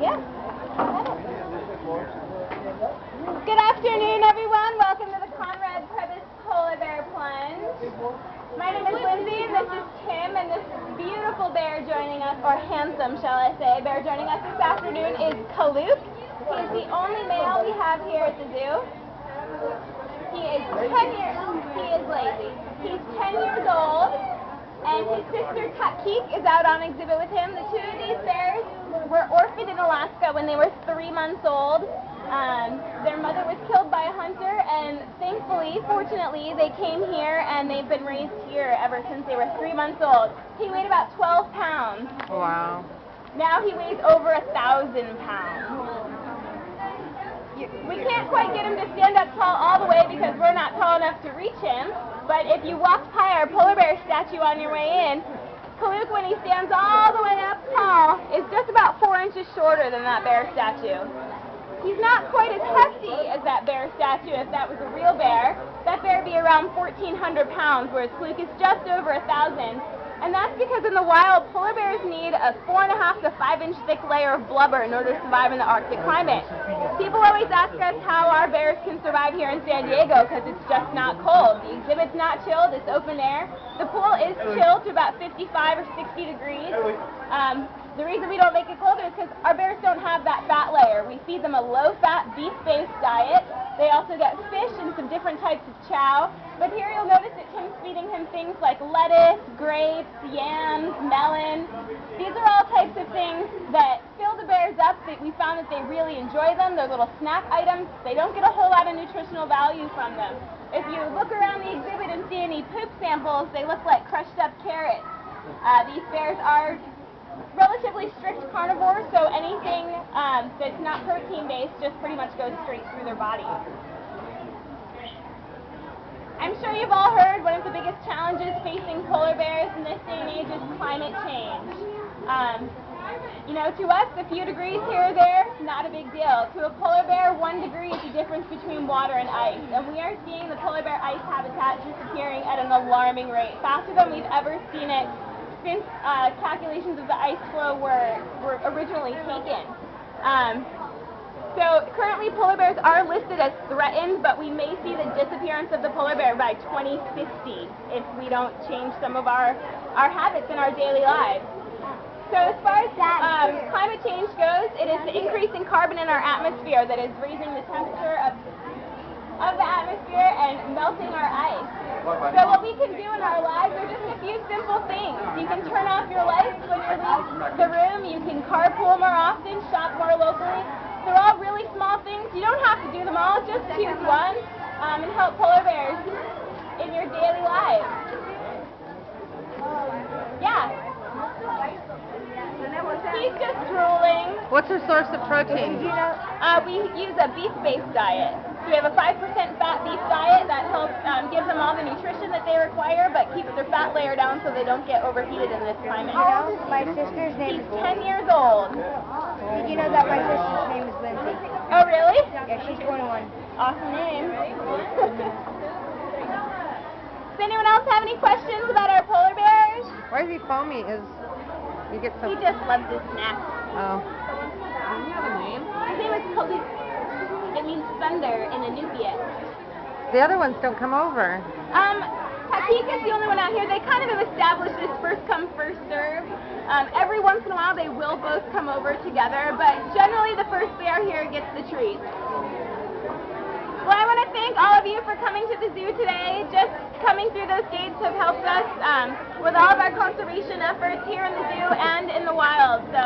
Yeah. Good afternoon, everyone. Welcome to the Conrad Prebys Polar Bear Plunge. My name is Lindsay, and this is Tim, and this beautiful bear joining us, or handsome, shall I say, bear joining us this afternoon is Kaluk. He is the only male we have here at the zoo. He is lazy. He's 10 years old, and his sister Takik is out on exhibit with him. The two of these bears were orphaned in Alaska when they were 3 months old. Their mother was killed by a hunter, and thankfully, fortunately, they came here and they've been raised here ever since they were 3 months old. He weighed about 12 pounds. Wow. Now he weighs over 1,000 pounds. We can't quite get him to stand up tall all the way because we're not tall enough to reach him, but if you walked by our polar bear statue on your way in, Kaluk, when he stands all the way up tall, is just about 4 inches shorter than that bear statue. He's not quite as hefty as that bear statue. If that was a real bear, that bear would be around 1,400 pounds, whereas Kaluk is just over 1,000. And that's because in the wild, polar bears need a 4.5 to 5 inch thick layer of blubber in order to survive in the Arctic climate. People always ask us how our bears can survive here in San Diego because it's just not cold. The exhibit's not chilled, it's open air. The pool is chilled to about 55 or 60 degrees. The reason we don't make it colder is because our bears don't have that fat layer. We feed them a low-fat, beef-based diet. They also get fish and some different types of chow. But here you'll notice that Tim's feeding him things like lettuce, grapes, yams, melon. These are all types of things that fill the bears up. We found that they really enjoy them. They're little snack items. They don't get a whole lot of nutritional value from them. If you look around the exhibit and see any poop samples, they look like crushed up carrots. These bears are relatively strict carnivores, so anything that's not protein-based just pretty much goes straight through their body. I'm sure you've all heard one of the biggest challenges facing polar bears in this day and age is climate change. To us, a few degrees here or there, not a big deal. To a polar bear, 1 degree is the difference between water and ice. And we are seeing the polar bear ice habitat disappearing at an alarming rate, faster than we've ever seen it since calculations of the ice flow were originally taken. So currently polar bears are listed as threatened, but we may see the disappearance of the polar bear by 2050 if we don't change some of our habits in our daily lives. So as far as climate change goes, it is the increase in carbon in our atmosphere that is raising the temperature of the atmosphere and melting our ice. So what we can do in our lives are just a few simple things. You can turn off your lights when you leave the room. You can carpool more often, shop more locally. They're all really small things. You don't have to do them all. Just choose one and help polar bears in your daily lives. Yeah. He's just drooling. What's her source of protein? We use a beef-based diet. So we have a 5% fat beef diet that helps give them all the nutrition that they require, but keeps their fat layer down so they don't get overheated in this climate. How old is my sister's name? He's 10 years old. Did you know that my sister's name is Lindsay? Oh, really? Yeah, she's 21. Awesome name. Does anyone else have any questions about our polar bears? Why is he foamy? You get some... He just loves his snacks. Oh. Does he have a name? His name is Kaluk. It means thunder in Inupiat. The other ones don't come over. Takik is the only one out here. They kind of have established this first come, first serve. Every once in a while they will both come over together, but generally the first bear here gets the treat. Well, I want to thank all of you for coming to the zoo today. Just coming through those gates have helped us with all of our conservation efforts here in the zoo and in the wild. So